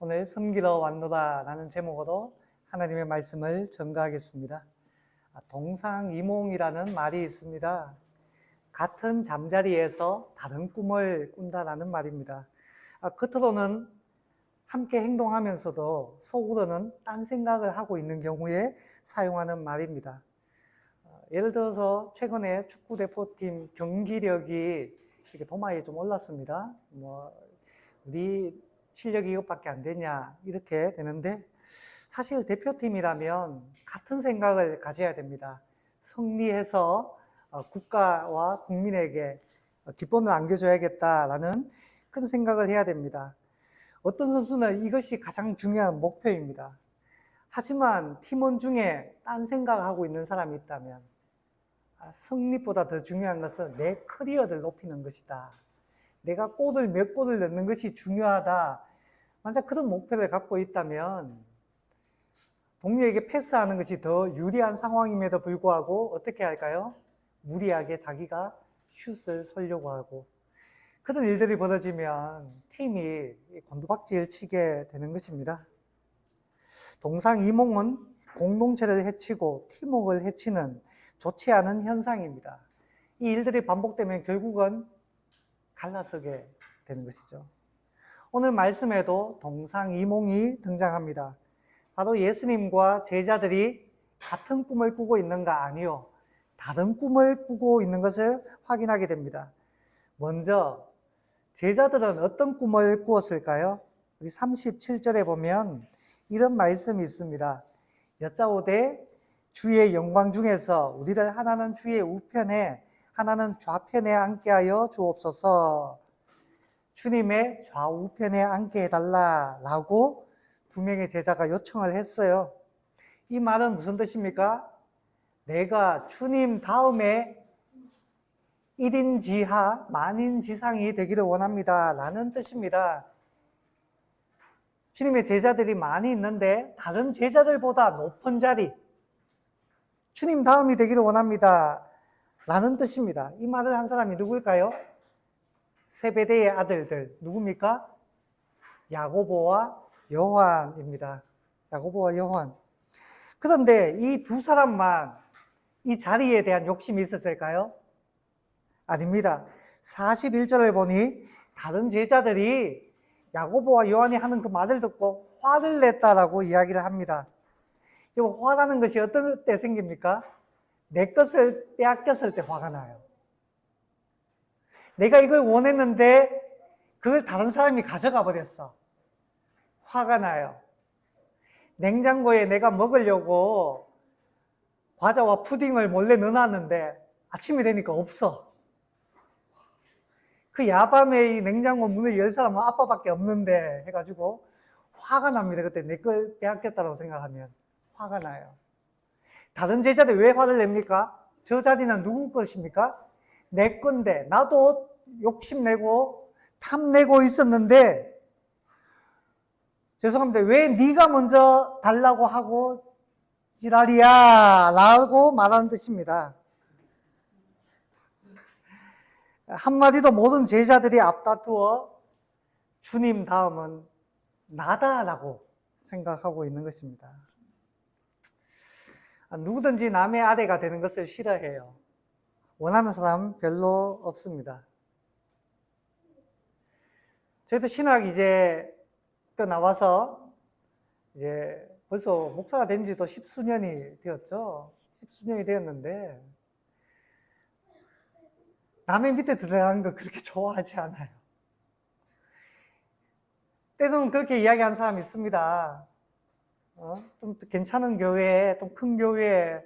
오늘 섬기러 왔노라 라는 제목으로 하나님의 말씀을 전가하겠습니다. 동상이몽이라는 말이 있습니다. 같은 잠자리에서 다른 꿈을 꾼다라는 말입니다. 겉으로는 함께 행동하면서도 속으로는 딴 생각을 하고 있는 경우에 사용하는 말입니다. 예를 들어서 최근에 축구 대표팀 경기력이 도마에 좀 올랐습니다. 우리 실력이 이것밖에 안 되냐 이렇게 되는데, 사실 대표팀이라면 같은 생각을 가져야 됩니다. 승리해서 국가와 국민에게 기쁨을 안겨줘야겠다라는 큰 생각을 해야 됩니다. 어떤 선수는 이것이 가장 중요한 목표입니다. 하지만 팀원 중에 딴 생각하고 있는 사람이 있다면, 승리보다 더 중요한 것은 내 커리어를 높이는 것이다, 내가 골을 몇 골을 넣는 것이 중요하다, 만약 그런 목표를 갖고 있다면 동료에게 패스하는 것이 더 유리한 상황임에도 불구하고 어떻게 할까요? 무리하게 자기가 슛을 쏘려고 하고, 그런 일들이 벌어지면 팀이 곤두박질 치게 되는 것입니다. 동상이몽은 공동체를 해치고 팀워크를 해치는 좋지 않은 현상입니다. 이 일들이 반복되면 결국은 갈라서게 되는 것이죠. 오늘 말씀에도 동상이몽이 등장합니다. 바로 예수님과 제자들이 같은 꿈을 꾸고 있는가? 아니요, 다른 꿈을 꾸고 있는 것을 확인하게 됩니다. 먼저 제자들은 어떤 꿈을 꾸었을까요? 우리 37절에 보면 이런 말씀이 있습니다. 여짜오되 주의 영광 중에서 우리를 하나는 주의 우편에 하나는 좌편에 앉게 하여 주옵소서. 주님의 좌우편에 앉게 해달라라고 두 명의 제자가 요청을 했어요. 이 말은 무슨 뜻입니까? 내가 주님 다음에 1인 지하 만인 지상이 되기를 원합니다 라는 뜻입니다. 주님의 제자들이 많이 있는데 다른 제자들보다 높은 자리, 주님 다음이 되기를 원합니다 라는 뜻입니다. 이 말을 한 사람이 누구일까요? 세베대의 아들들, 누굽니까? 야고보와 요한입니다. 야고보와 요한. 그런데 이 두 사람만 이 자리에 대한 욕심이 있었을까요? 아닙니다. 41절을 보니 다른 제자들이 야고보와 요한이 하는 그 말을 듣고 화를 냈다라고 이야기를 합니다. 이 화라는 것이 어떤 때 생깁니까? 내 것을 빼앗겼을 때 화가 나요. 내가 이걸 원했는데 그걸 다른 사람이 가져가 버렸어. 화가 나요. 냉장고에 내가 먹으려고 과자와 푸딩을 몰래 넣어놨는데 아침이 되니까 없어. 그 야밤에 이 냉장고 문을 열 사람은 아빠밖에 없는데 해가지고 화가 납니다. 그때 내 걸 빼앗겼다고 생각하면 화가 나요. 다른 제자들 왜 화를 냅니까? 저 자리는 누구 것입니까? 내 건데, 나도 욕심내고 탐내고 있었는데, 죄송합니다, 왜 네가 먼저 달라고 하고 지랄이야 라고 말하는 뜻입니다. 한마디도 모든 제자들이 앞다투어 주님 다음은 나다라고 생각하고 있는 것입니다. 누구든지 남의 아래가 되는 것을 싫어해요. 원하는 사람 별로 없습니다. 저희도 신학 이제 나와서 이제 벌써 목사가 된 지도 십수년이 되었죠. 십수년이 되었는데 남의 밑에 들어가는 거 그렇게 좋아하지 않아요. 때로는 그렇게 이야기하는 사람이 있습니다. 좀 괜찮은 교회에, 좀 큰 교회에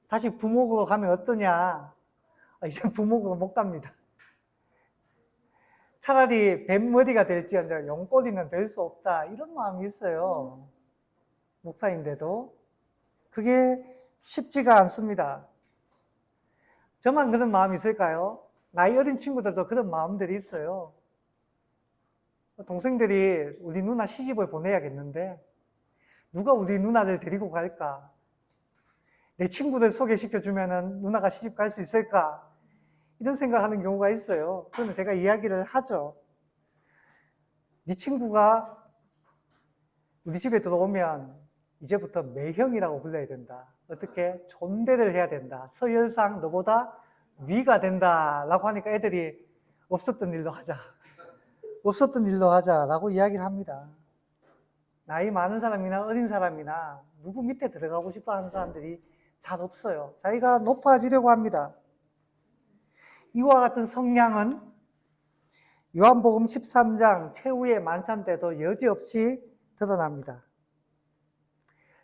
다시 부목으로 가면 어떠냐. 이제 부목으로 못 갑니다. 차라리 뱀머리가 될지언정 용꼬리는 될 수 없다, 이런 마음이 있어요. 목사인데도 그게 쉽지가 않습니다. 저만 그런 마음이 있을까요? 나이 어린 친구들도 그런 마음들이 있어요. 동생들이 우리 누나 시집을 보내야겠는데 누가 우리 누나를 데리고 갈까? 내 친구들 소개시켜주면 누나가 시집 갈 수 있을까? 이런 생각하는 경우가 있어요. 그러면 제가 이야기를 하죠. 네 친구가 우리 집에 들어오면 이제부터 매형이라고 불러야 된다. 어떻게? 존대를 해야 된다. 서열상 너보다 위가 된다라고 하니까 애들이 없었던 일로 하자. 없었던 일로 하자라고 이야기를 합니다. 나이 많은 사람이나 어린 사람이나 누구 밑에 들어가고 싶어 하는 사람들이 잘 없어요. 자기가 높아지려고 합니다. 이와 같은 성향은 요한복음 13장 최후의 만찬 때도 여지없이 드러납니다.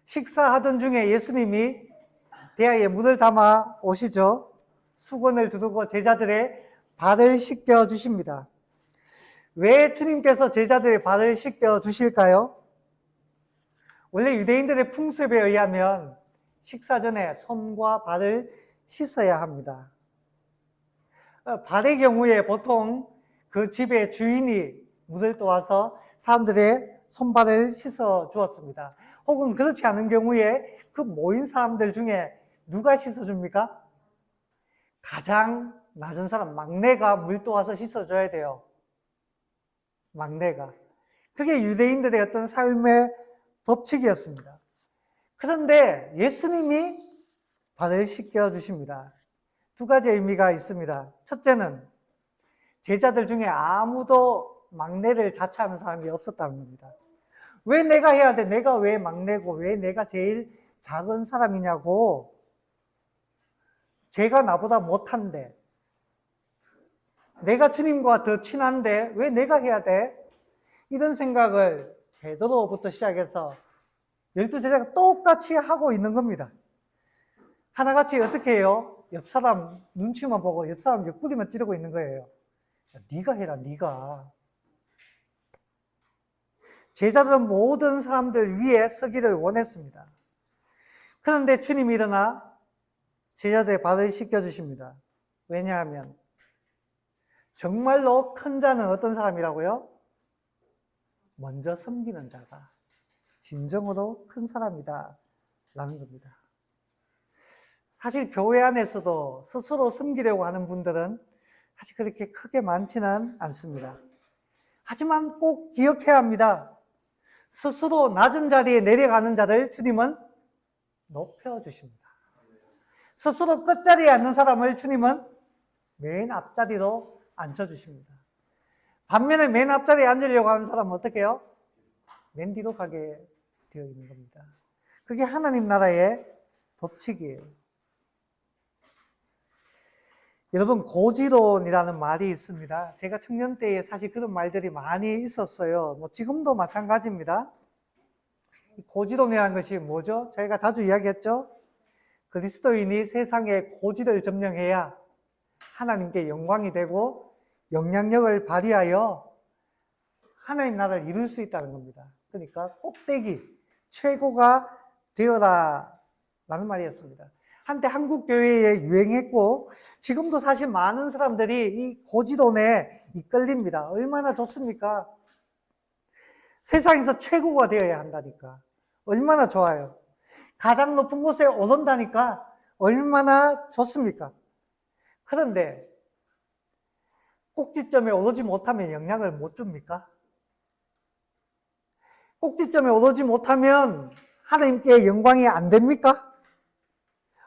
식사하던 중에 예수님이 대야에 물을 담아 오시죠. 수건을 두르고 제자들의 발을 씻겨 주십니다. 왜 주님께서 제자들의 발을 씻겨 주실까요? 원래 유대인들의 풍습에 의하면 식사 전에 손과 발을 씻어야 합니다. 발의 경우에 보통 그 집의 주인이 물을 떠와서 사람들의 손발을 씻어 주었습니다. 혹은 그렇지 않은 경우에 그 모인 사람들 중에 누가 씻어줍니까? 가장 낮은 사람, 막내가 물 떠와서 씻어줘야 돼요. 막내가. 그게 유대인들의 어떤 삶의 법칙이었습니다. 그런데 예수님이 발을 씻겨주십니다. 두 가지 의미가 있습니다. 첫째는 제자들 중에 아무도 막내를 자처하는 사람이 없었다는 겁니다. 왜 내가 해야 돼? 내가 왜 막내고 왜 내가 제일 작은 사람이냐고. 제가 나보다 못한데, 내가 주님과 더 친한데 왜 내가 해야 돼? 이런 생각을 베드로부터 시작해서 12제자가 똑같이 하고 있는 겁니다. 하나같이 어떻게 해요? 옆 사람 눈치만 보고 옆 사람 옆구리만 찌르고 있는 거예요. 야, 네가 해라, 네가. 제자들은 모든 사람들 위에 서기를 원했습니다. 그런데 주님이 일어나 제자들의 발을 씻겨주십니다. 왜냐하면 정말로 큰 자는 어떤 사람이라고요? 먼저 섬기는 자가 진정으로 큰 사람이다 라는 겁니다. 사실 교회 안에서도 스스로 섬기려고 하는 분들은 사실 그렇게 크게 많지는 않습니다. 하지만 꼭 기억해야 합니다. 스스로 낮은 자리에 내려가는 자를 주님은 높여주십니다. 스스로 끝자리에 앉는 사람을 주님은 맨 앞자리로 앉혀주십니다. 반면에 맨 앞자리에 앉으려고 하는 사람은 어떻게 해요? 맨 뒤로 가게 되어 있는 겁니다. 그게 하나님 나라의 법칙이에요. 여러분, 고지론이라는 말이 있습니다. 제가 청년 때에 사실 그런 말들이 많이 있었어요. 지금도 마찬가지입니다. 고지론이라는 것이 뭐죠? 저희가 자주 이야기했죠? 그리스도인이 세상의 고지를 점령해야 하나님께 영광이 되고 영향력을 발휘하여 하나님 나라를 이룰 수 있다는 겁니다. 그러니까 꼭대기, 최고가 되어라 라는 말이었습니다. 한때 한국 교회에 유행했고 지금도 사실 많은 사람들이 이 고지론에 이끌립니다. 얼마나 좋습니까? 세상에서 최고가 되어야 한다니까. 얼마나 좋아요. 가장 높은 곳에 오른다니까 얼마나 좋습니까? 그런데 꼭지점에 오르지 못하면 영향을 못 줍니까? 꼭지점에 오르지 못하면 하나님께 영광이 안 됩니까?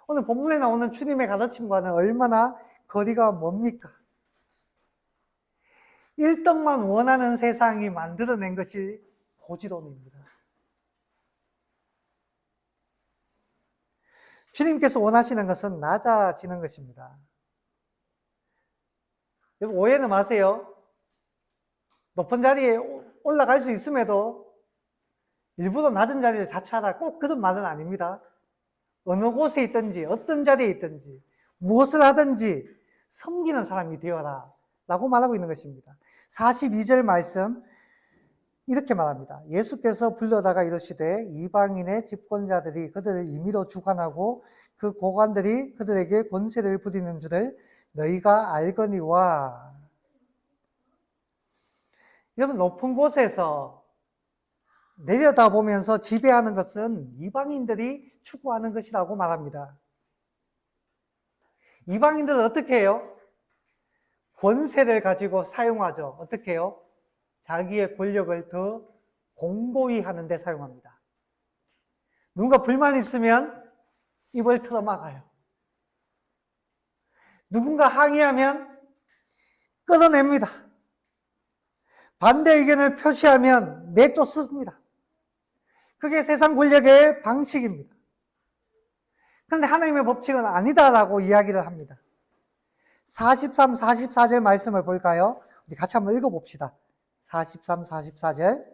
오늘 본문에 나오는 주님의 가르침과는 얼마나 거리가 멉니까? 1등만 원하는 세상이 만들어낸 것이 고지론입니다. 주님께서 원하시는 것은 낮아지는 것입니다. 여러분, 오해는 마세요. 높은 자리에 올라갈 수 있음에도 일부러 낮은 자리를 자처하라, 꼭 그런 말은 아닙니다. 어느 곳에 있든지 어떤 자리에 있든지 무엇을 하든지 섬기는 사람이 되어라 라고 말하고 있는 것입니다. 42절 말씀 이렇게 말합니다. 예수께서 불러다가 이르시되 이방인의 집권자들이 그들을 임의로 주관하고 그 고관들이 그들에게 권세를 부리는 줄을 너희가 알거니와. 여러분, 높은 곳에서 내려다보면서 지배하는 것은 이방인들이 추구하는 것이라고 말합니다. 이방인들은 어떻게 해요? 권세를 가지고 사용하죠. 어떻게 해요? 자기의 권력을 더 공고히 하는 데 사용합니다. 누군가 불만이 있으면 입을 틀어막아요. 누군가 항의하면 끊어냅니다. 반대 의견을 표시하면 내쫓습니다. 그게 세상 권력의 방식입니다. 그런데 하나님의 법칙은 아니다라고 이야기를 합니다. 43, 44절 말씀을 볼까요? 우리 같이 한번 읽어봅시다. 43, 44절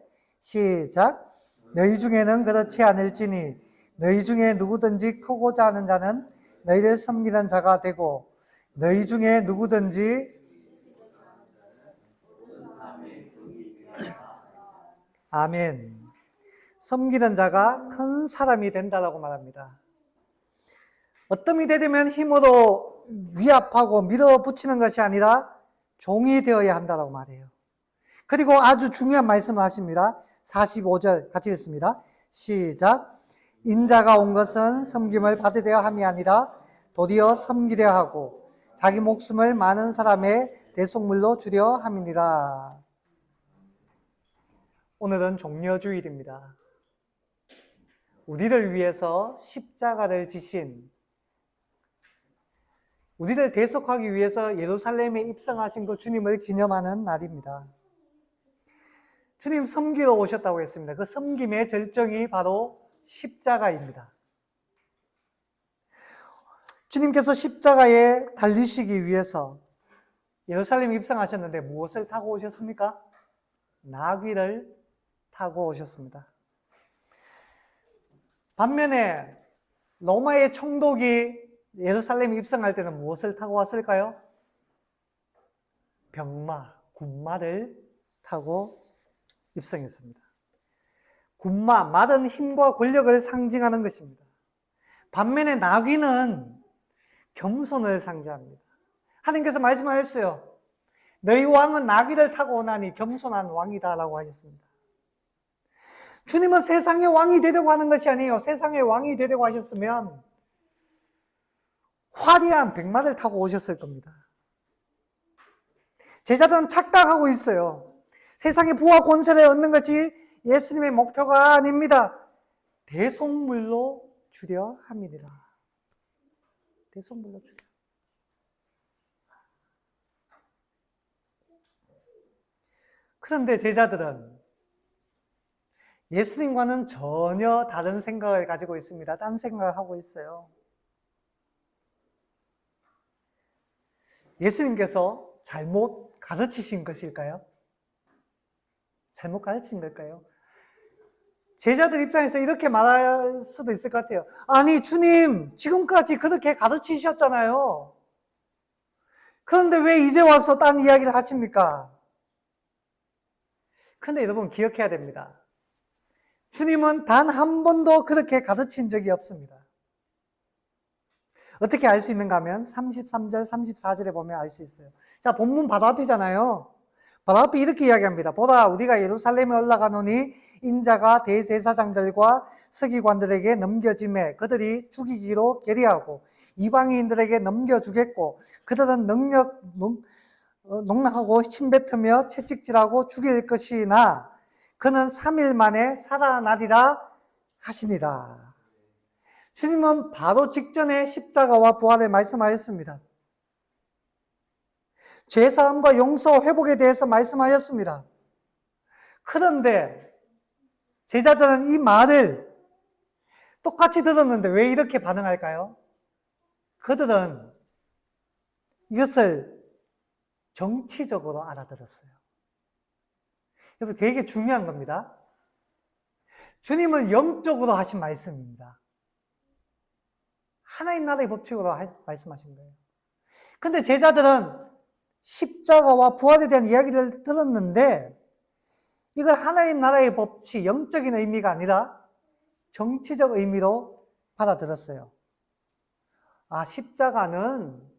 시작. 너희 중에는 그렇지 않을지니 너희 중에 누구든지 크고자 하는 자는 너희를 섬기는 자가 되고 너희 중에 누구든지 아멘. 섬기는 자가 큰 사람이 된다라고 말합니다. 어떤 일이 되면 힘으로 위압하고 밀어붙이는 것이 아니라 종이 되어야 한다고 말해요. 그리고 아주 중요한 말씀을 하십니다. 45절 같이 읽습니다. 시작. 인자가 온 것은 섬김을 받으려 함이 아니라 도리어 섬기려 하고 자기 목숨을 많은 사람의 대속물로 주려 함이니라. 오늘은 종려주일입니다. 우리를 위해서 십자가를 지신, 우리를 대속하기 위해서 예루살렘에 입성하신 그 주님을 기념하는 날입니다. 주님 섬기러 오셨다고 했습니다. 그 섬김의 절정이 바로 십자가입니다. 주님께서 십자가에 달리시기 위해서 예루살렘에 입성하셨는데 무엇을 타고 오셨습니까? 나귀를 타고 오셨습니다. 반면에 로마의 총독이 예루살렘에 입성할 때는 무엇을 타고 왔을까요? 병마, 군마를 타고 입성했습니다. 군마, 말은 힘과 권력을 상징하는 것입니다. 반면에 나귀는 겸손을 상징합니다. 하나님께서 말씀하셨어요. 너희 왕은 나귀를 타고 오나니 겸손한 왕이다라고 하셨습니다. 주님은 세상의 왕이 되려고 하는 것이 아니에요. 세상의 왕이 되려고 하셨으면 화려한 백마를 타고 오셨을 겁니다. 제자들은 착각하고 있어요. 세상의 부와 권세를 얻는 것이 예수님의 목표가 아닙니다. 대속물로 주려 함이니라. 대속물로 주려. 그런데 제자들은 예수님과는 전혀 다른 생각을 가지고 있습니다. 딴 생각을 하고 있어요. 예수님께서 잘못 가르치신 것일까요? 잘못 가르친 걸까요? 제자들 입장에서 이렇게 말할 수도 있을 것 같아요. 아니, 주님, 지금까지 그렇게 가르치셨잖아요. 그런데 왜 이제 와서 딴 이야기를 하십니까? 근데 여러분 기억해야 됩니다. 주님은 단 한 번도 그렇게 가르친 적이 없습니다. 어떻게 알 수 있는가 하면 33절, 34절에 보면 알 수 있어요. 자, 본문 바로 앞이잖아요. 바로 앞에 이렇게 이야기합니다. 보라, 우리가 예루살렘에 올라가노니 인자가 대제사장들과 서기관들에게 넘겨짐에 그들이 죽이기로 계리하고 이방인들에게 넘겨주겠고 그들은 농락하고 침뱉으며 채찍질하고 죽일 것이나 그는 3일 만에 살아나리라 하시니라. 주님은 바로 직전에 십자가와 부활을 말씀하셨습니다. 죄사함과 용서, 회복에 대해서 말씀하셨습니다. 그런데 제자들은 이 말을 똑같이 들었는데 왜 이렇게 반응할까요? 그들은 이것을 정치적으로 알아들었어요. 여러분, 되게 중요한 겁니다. 주님은 영적으로 하신 말씀입니다. 하나님 나라의 법칙으로 말씀하신 거예요. 근데 제자들은 십자가와 부활에 대한 이야기를 들었는데 이걸 하나님 나라의 법칙, 영적인 의미가 아니라 정치적 의미로 받아들였어요. 아, 십자가는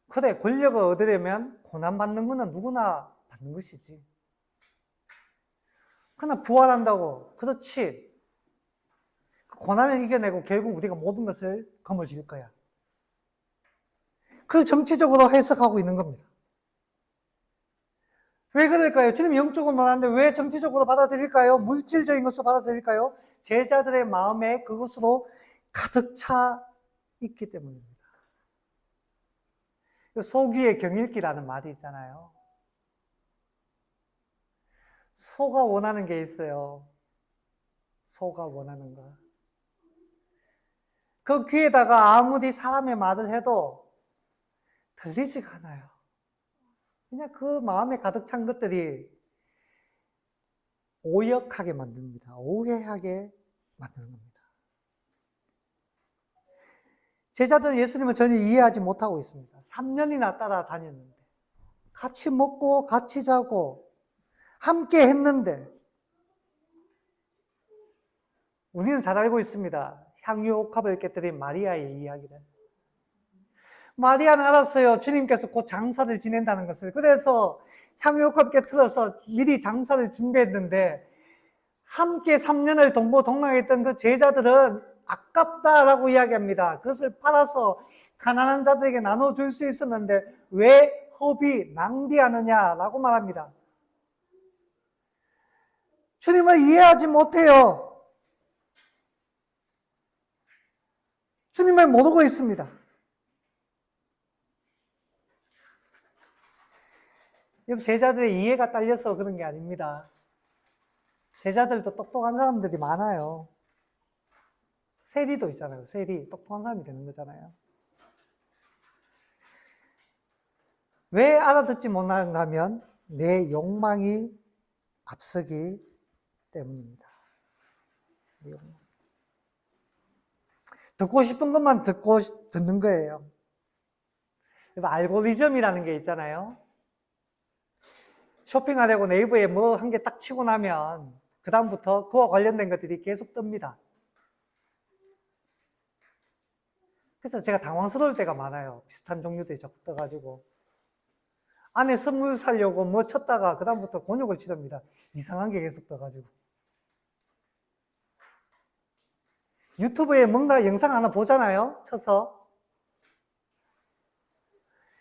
그래, 권력을 얻으려면 고난받는 거는 누구나 받는 것이지. 그러나 부활한다고, 그렇지. 고난을 이겨내고 결국 우리가 모든 것을 거머쥘 거야. 그 정치적으로 해석하고 있는 겁니다. 왜 그럴까요? 주님 영적으로 말하는데 왜 정치적으로 받아들일까요? 물질적인 것으로 받아들일까요? 제자들의 마음에 그것으로 가득 차 있기 때문입니다. 소귀의 경읽기라는 말이 있잖아요. 소가 원하는 게 있어요. 소가 원하는 거. 그 귀에다가 아무리 사람의 말을 해도 들리지가 않아요. 그냥 그 마음에 가득 찬 것들이 오역하게 만듭니다. 오해하게 만드는 겁니다. 제자들은 예수님을 전혀 이해하지 못하고 있습니다. 3년이나 따라다녔는데, 같이 먹고 같이 자고 함께 했는데, 우리는 잘 알고 있습니다. 향유옥합을 깨뜨린 마리아의 이야기를. 마리아는 알았어요. 주님께서 곧 장사를 지낸다는 것을. 그래서 향유옥합 깨뜨려서 미리 장사를 준비했는데, 함께 3년을 동고동락했던 그 제자들은 아깝다라고 이야기합니다. 그것을 팔아서 가난한 자들에게 나눠줄 수 있었는데 왜 허비, 낭비하느냐라고 말합니다. 주님을 이해하지 못해요. 주님을 모르고 있습니다. 제자들의 이해가 딸려서 그런 게 아닙니다. 제자들도 똑똑한 사람들이 많아요. 세리도 있잖아요. 세리, 똑똑한 사람이 되는 거잖아요. 왜 알아듣지 못하는가 하면 내 욕망이 앞서기 때문입니다. 내 욕망. 듣고 싶은 것만 듣는 거예요. 알고리즘이라는 게 있잖아요. 쇼핑하려고 네이버에 뭐 한 개 딱 치고 나면 그 다음부터 그와 관련된 것들이 계속 뜹니다. 그래서 제가 당황스러울 때가 많아요. 비슷한 종류들이 자꾸 떠가지고. 안에 선물 사려고 뭐 쳤다가 그 다음부터 곤욕을 치릅니다. 이상한 게 계속 떠가지고. 유튜브에 뭔가 영상 하나 보잖아요. 쳐서.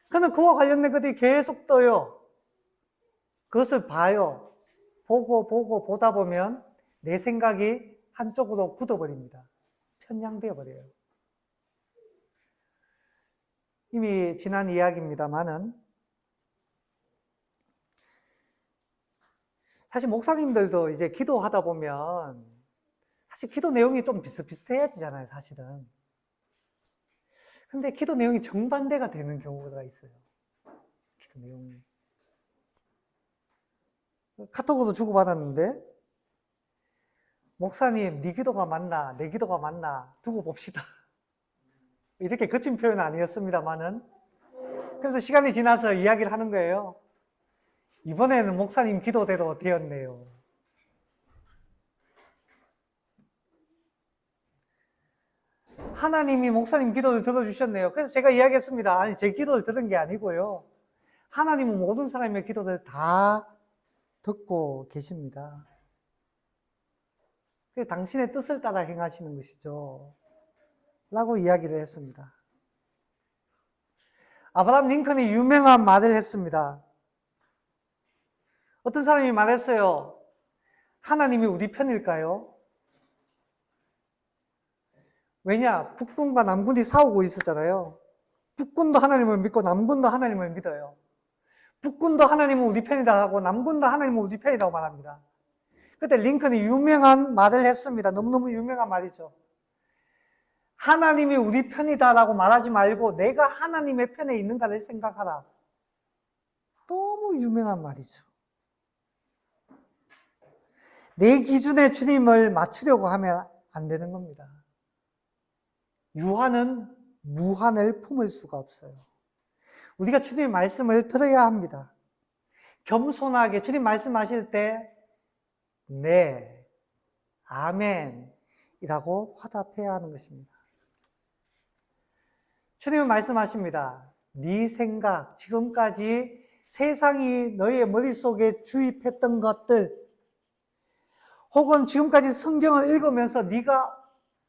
그러면 그와 관련된 것들이 계속 떠요. 그것을 봐요. 보고 보다 보면 내 생각이 한쪽으로 굳어버립니다. 편향되어 버려요. 이미 지난 이야기입니다만은 사실 목사님들도 이제 기도하다 보면 사실 기도 내용이 좀 비슷비슷해야 되잖아요, 사실은. 근데 기도 내용이 정반대가 되는 경우가 있어요. 기도 내용이. 카톡으로 주고받았는데 목사님, 네 기도가 맞나, 내 기도가 맞나 두고 봅시다. 이렇게 거친 표현은 아니었습니다만은. 그래서 시간이 지나서 이야기를 하는 거예요. 이번에는 목사님 기도대로 되었네요. 하나님이 목사님 기도를 들어주셨네요. 그래서 제가 이야기했습니다. 아니, 제 기도를 들은 게 아니고요. 하나님은 모든 사람의 기도를 다 듣고 계십니다. 그래서 당신의 뜻을 따라 행하시는 것이죠. 라고 이야기를 했습니다. 아브라함 링컨이 유명한 말을 했습니다. 어떤 사람이 말했어요. 하나님이 우리 편일까요? 왜냐? 북군과 남군이 싸우고 있었잖아요. 북군도 하나님을 믿고 남군도 하나님을 믿어요. 북군도 하나님은 우리 편이다 하고 남군도 하나님은 우리 편이라고 말합니다. 그때 링컨이 유명한 말을 했습니다. 너무너무 유명한 말이죠. 하나님이 우리 편이다라고 말하지 말고 내가 하나님의 편에 있는가를 생각하라. 너무 유명한 말이죠. 내 기준에 주님을 맞추려고 하면 안 되는 겁니다. 유한은 무한을 품을 수가 없어요. 우리가 주님의 말씀을 들어야 합니다. 겸손하게 주님 말씀하실 때 네, 아멘이라고 화답해야 하는 것입니다. 주님은 말씀하십니다. 네 생각, 지금까지 세상이 너의 머릿속에 주입했던 것들, 혹은 지금까지 성경을 읽으면서 네가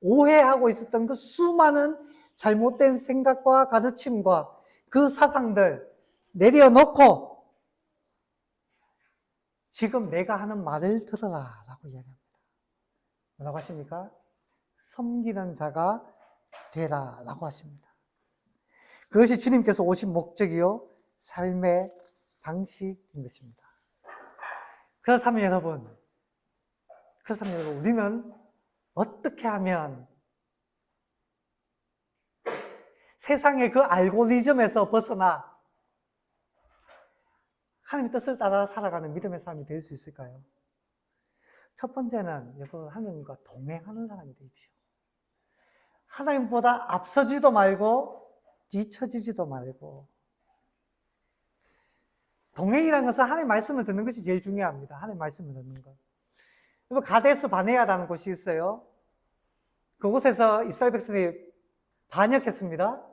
오해하고 있었던 그 수많은 잘못된 생각과 가르침과 그 사상들 내려놓고 지금 내가 하는 말을 들어라 라고 이야기합니다. 뭐라고 하십니까? 섬기는 자가 되라 라고 하십니다. 그것이 주님께서 오신 목적이요 삶의 방식인 것입니다. 그렇다면 여러분 우리는 어떻게 하면 세상의 그 알고리즘에서 벗어나 하나님의 뜻을 따라 살아가는 믿음의 사람이 될 수 있을까요? 첫 번째는 여러분 하나님과 동행하는 사람이 되십시오. 하나님보다 앞서지도 말고 뒤처지지도 말고. 동행이라는 것은 하나님의 말씀을 듣는 것이 제일 중요합니다. 하나님의 말씀을 듣는 것. 여러분 가데스 바네아라는 곳이 있어요. 그곳에서 이스라엘 백성이 반역했습니다.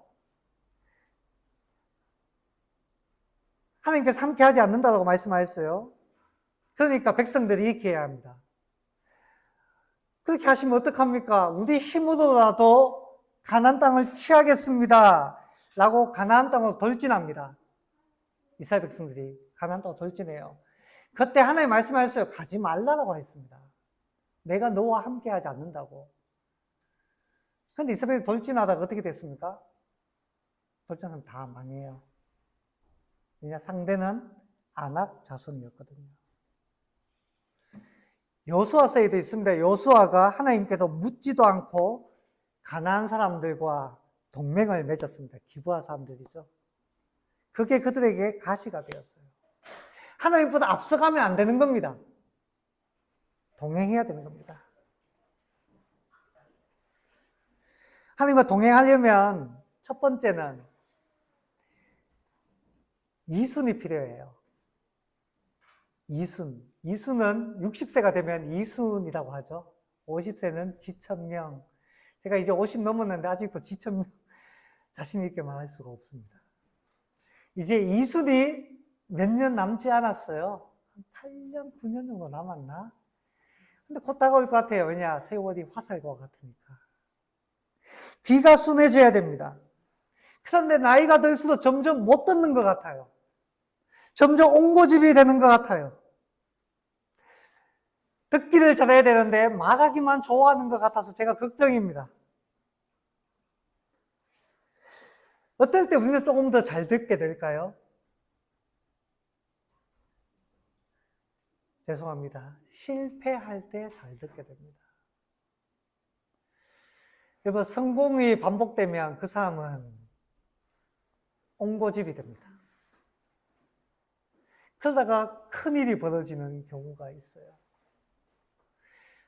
하나님께서 함께 하지 않는다고 말씀하셨어요. 그러니까 백성들이 이렇게 해야 합니다. 그렇게 하시면 어떡합니까? 우리 힘으로라도 가나안 땅을 취하겠습니다. 라고 가나안 땅으로 돌진합니다. 이스라엘 백성들이 가나안 땅으로 돌진해요. 그때 하나님 말씀하셨어요. 가지 말라라고 했습니다. 내가 너와 함께 하지 않는다고. 그런데 이스라엘이 돌진하다가 어떻게 됐습니까? 돌진하면 다 망해요. 왜냐, 상대는 아낙 자손이었거든요. 여수아서에도 있습니다. 여수아가 하나님께도 묻지도 않고 가나안 사람들과 동맹을 맺었습니다. 기브아 사람들이죠. 그게 그들에게 가시가 되었어요. 하나님보다 앞서가면 안 되는 겁니다. 동행해야 되는 겁니다. 하나님과 동행하려면 첫 번째는 이순이 필요해요. 이순은 60세가 되면 이순이라고 하죠. 50세는 지천명. 제가 이제 50 넘었는데 아직도 지천명 자신 있게 말할 수가 없습니다. 이제 이순이 몇 년 남지 않았어요. 한 8년, 9년 정도 남았나? 근데 곧 다가올 것 같아요. 왜냐? 세월이 화살과 같으니까. 귀가 순해져야 됩니다. 그런데 나이가 들수록 점점 못 듣는 것 같아요. 점점 옹고집이 되는 것 같아요. 듣기를 잘해야 되는데 말하기만 좋아하는 것 같아서 제가 걱정입니다. 어떨 때 우리는 조금 더 잘 듣게 될까요? 죄송합니다. 실패할 때 잘 듣게 됩니다. 여러분, 성공이 반복되면 그 사람은 옹고집이 됩니다. 그러다가 큰일이 벌어지는 경우가 있어요.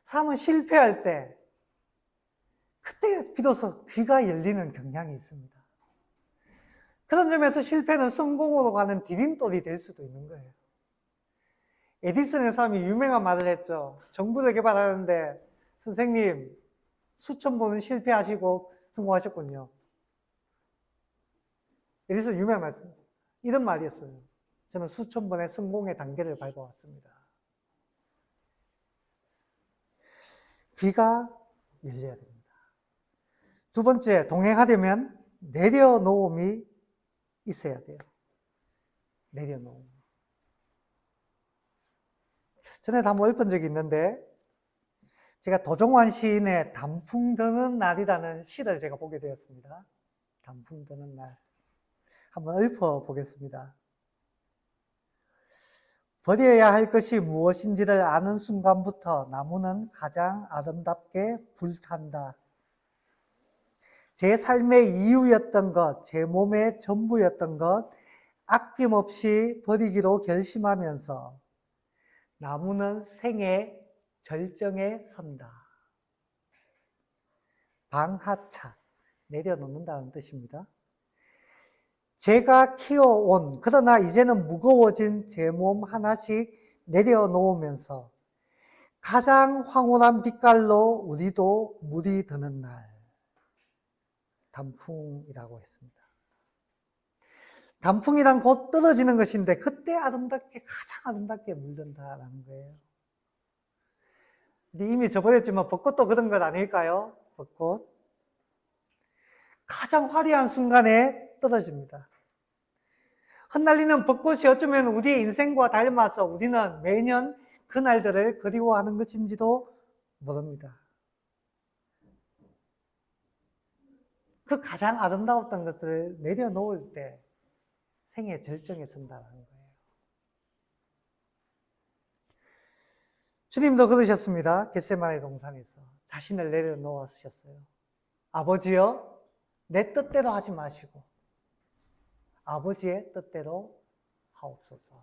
사람은 실패할 때 그때 비로소 귀가 열리는 경향이 있습니다. 그런 점에서 실패는 성공으로 가는 디딤돌이 될 수도 있는 거예요. 에디슨의 사람이 유명한 말을 했죠. 전구를 개발하는데 선생님 수천 번은 실패하시고 성공하셨군요. 에디슨 유명한 말씀, 이런 말이었어요. 저는 수천 번의 성공의 단계를 밟아왔습니다. 귀가 열려야 됩니다. 두 번째, 동행하려면 내려놓음이 있어야 돼요. 내려놓음. 전에 한번 읊은 적이 있는데 제가 도종환 시인의 단풍 드는 날이라는 시를 제가 보게 되었습니다. 단풍 드는 날. 한번 읊어보겠습니다. 버려야 할 것이 무엇인지를 아는 순간부터 나무는 가장 아름답게 불탄다. 제 삶의 이유였던 것, 제 몸의 전부였던 것 아낌없이 버리기로 결심하면서 나무는 생의 절정에 선다. 방하차, 내려놓는다는 뜻입니다. 제가 키워온, 그러나 이제는 무거워진 제 몸 하나씩 내려놓으면서 가장 황홀한 빛깔로 우리도 물이 드는 날. 단풍이라고 했습니다. 단풍이란 곧 떨어지는 것인데 그때 아름답게, 가장 아름답게 물든다라는 거예요. 이미 저버렸지만 벚꽃도 그런 것 아닐까요? 벚꽃. 가장 화려한 순간에 떨어집니다. 흩날리는 벚꽃이 어쩌면 우리의 인생과 닮아서 우리는 매년 그날들을 그리워하는 것인지도 모릅니다. 그 가장 아름다웠던 것들을 내려놓을 때 생의 절정에 선다는 거예요. 주님도 그러셨습니다. 겟세마네 동산에서 자신을 내려놓으셨어요. 아버지여, 내 뜻대로 하지 마시고 아버지의 뜻대로 하옵소서.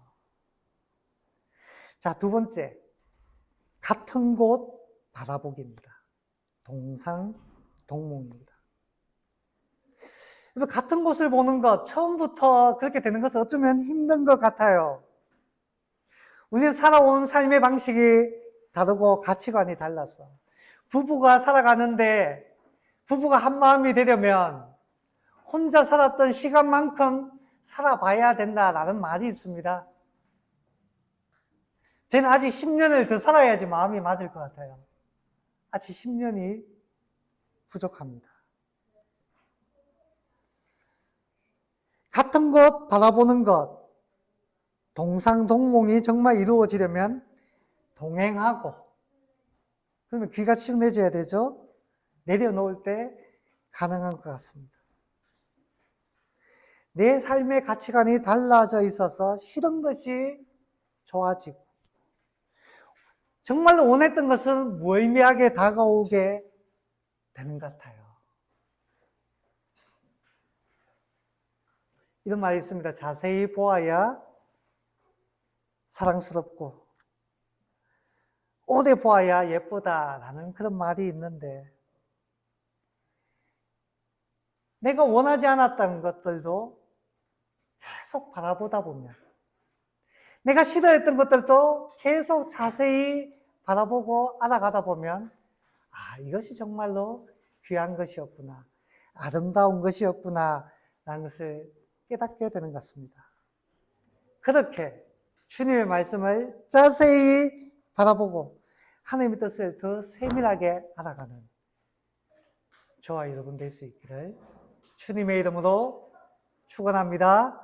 자, 두 번째, 같은 곳 바라보기입니다. 동상동몽입니다. 그래서 같은 곳을 보는 것, 처음부터 그렇게 되는 것은 어쩌면 힘든 것 같아요. 우리는 살아온 삶의 방식이 다르고 가치관이 달라서 부부가 살아가는데 부부가 한 마음이 되려면 혼자 살았던 시간만큼 살아봐야 된다라는 말이 있습니다. 저는 아직 10년을 더 살아야지 마음이 맞을 것 같아요. 아직 10년이 부족합니다. 같은 것 바라보는 것, 동상동몽이 정말 이루어지려면 동행하고, 그러면 귀가 시원해져야 되죠? 내려놓을 때 가능한 것 같습니다. 내 삶의 가치관이 달라져 있어서 싫은 것이 좋아지고, 정말로 원했던 것은 무의미하게 다가오게 되는 것 같아요. 이런 말이 있습니다. 자세히 보아야 사랑스럽고 오래 보아야 예쁘다라는 그런 말이 있는데, 내가 원하지 않았던 것들도 계속 바라보다 보면, 내가 싫어했던 것들도 계속 자세히 바라보고 알아가다 보면, 아, 이것이 정말로 귀한 것이었구나, 아름다운 것이었구나 라는 것을 깨닫게 되는 것 같습니다. 그렇게 주님의 말씀을 자세히 바라보고 하나님의 뜻을 더 세밀하게 알아가는 저와 여러분 될 수 있기를 주님의 이름으로 축원합니다.